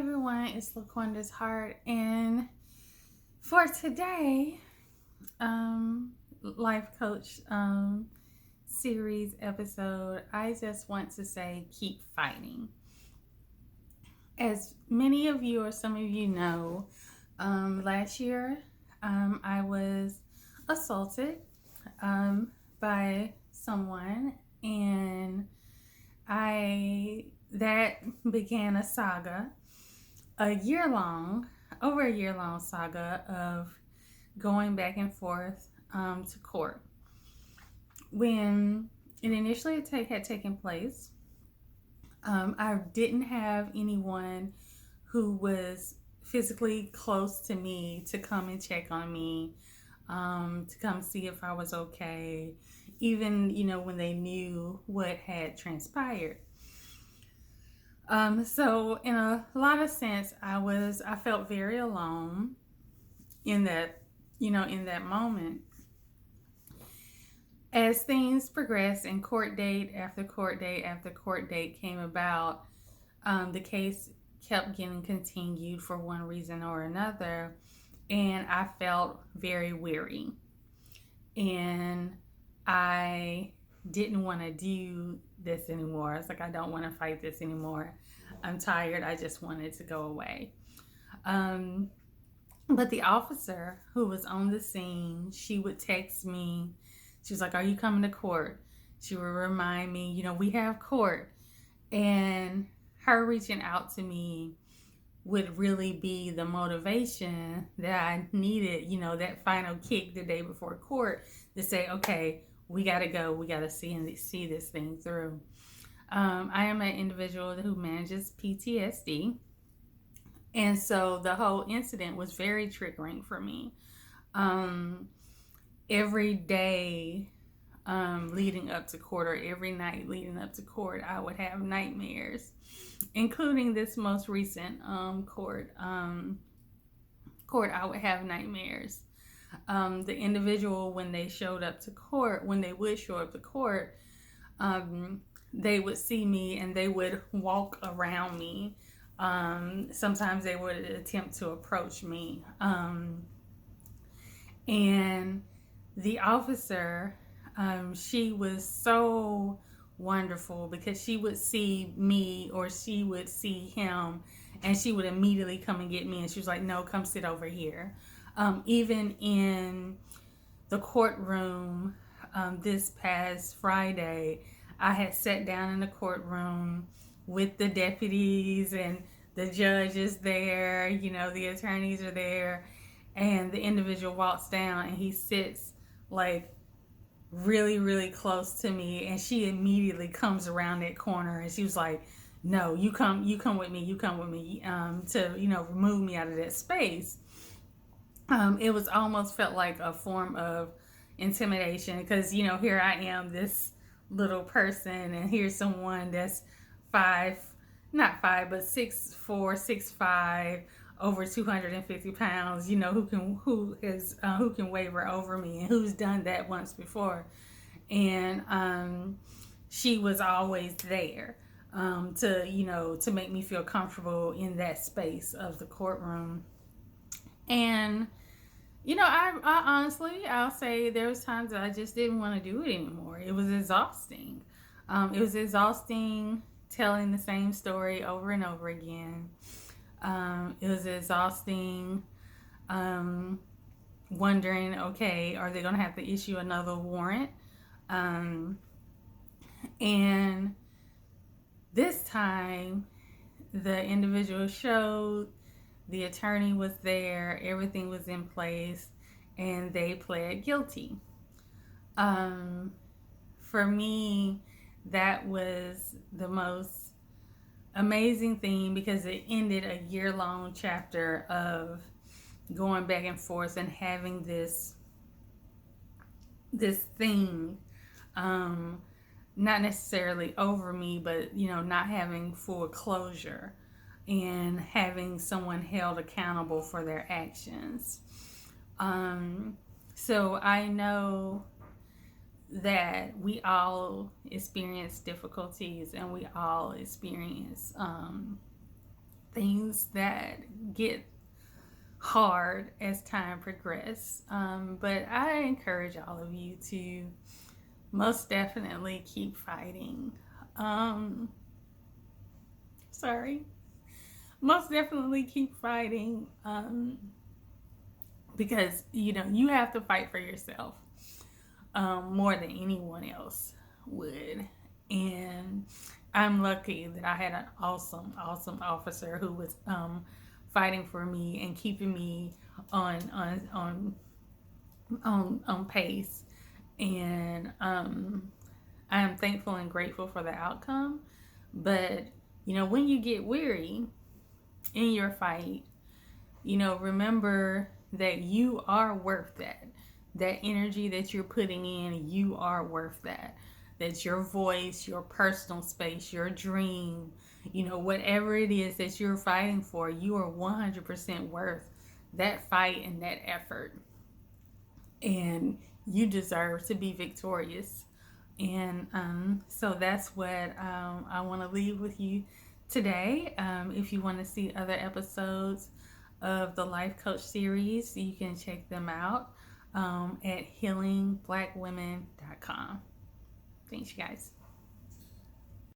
everyone, it's LaQuanda's Heart, and for today, life coach series episode, I just want to say keep fighting. As many of you or some of you know, last year I was assaulted by someone, and I that began a saga, over a year long saga of going back and forth to court. When it initially had taken place, I didn't have anyone who was physically close to me to come and check on me, to come see if I was okay, even, when they knew what had transpired. So in a lot of sense, I felt very alone in that moment. As things progressed and court date after court date after court date came about, the case kept getting continued for one reason or another, and I felt very weary. And I didn't want to do this anymore. It's like, I don't want to fight this anymore. I'm tired. I just wanted to go away. But the officer who was on the scene, she would text me. She was like, "Are you coming to court?" She would remind me, we have court. And her reaching out to me would really be the motivation that I needed, that final kick the day before court to say, okay, we got to go. We got to see this thing through. I am an individual who manages PTSD. And so the whole incident was very triggering for me. Every day leading up to court, or every night leading up to court, I would have nightmares, including this most recent court. I would have nightmares. The individual, when they would show up to court, they would see me and they would walk around me. Sometimes they would attempt to approach me. And the officer, she was so wonderful, because she would see me or she would see him and she would immediately come and get me, and she was like, "No, come sit over here." Even in the courtroom this past Friday, I had sat down in the courtroom with the deputies and the judges there, the attorneys are there, and the individual walks down and he sits like really, really close to me, and she immediately comes around that corner and she was like, "No, you come with me, to, remove me out of that space." It was almost felt like a form of intimidation, because, here I am, this little person, and here's someone that's not five, but 6'4", 6'5", over 250 pounds, who can waver over me, and who's done that once before. And she was always there to make me feel comfortable in that space of the courtroom. And I honestly, I'll say there was times that I just didn't want to do it anymore. It was exhausting. It was exhausting telling the same story over and over again. It was exhausting wondering, okay, are they going to have to issue another warrant? And this time, the individual showed, the attorney was there, everything was in place, and they pled guilty. For me, that was the most amazing thing, because it ended a year-long chapter of going back and forth and having this thing, not necessarily over me, but not having full closure and having someone held accountable for their actions. So I know that we all experience difficulties, and we all experience things that get hard as time progresses. But I encourage all of you to most definitely keep fighting. Um, sorry. Most definitely keep fighting, because you have to fight for yourself, more than anyone else would. And I'm lucky that I had an awesome, awesome officer who was fighting for me and keeping me on on on on pace. And I'm thankful and grateful for the outcome. But when you get weary in your fight, remember that you are worth that. That energy that you're putting in, you are worth that. That's your voice, your personal space, your dream, whatever it is that you're fighting for, you are 100% worth that fight and that effort. And you deserve to be victorious. And so that's what I want to leave with you today. If you want to see other episodes of the Life Coach series, you can check them out at healingblackwomen.com. Thanks, you guys.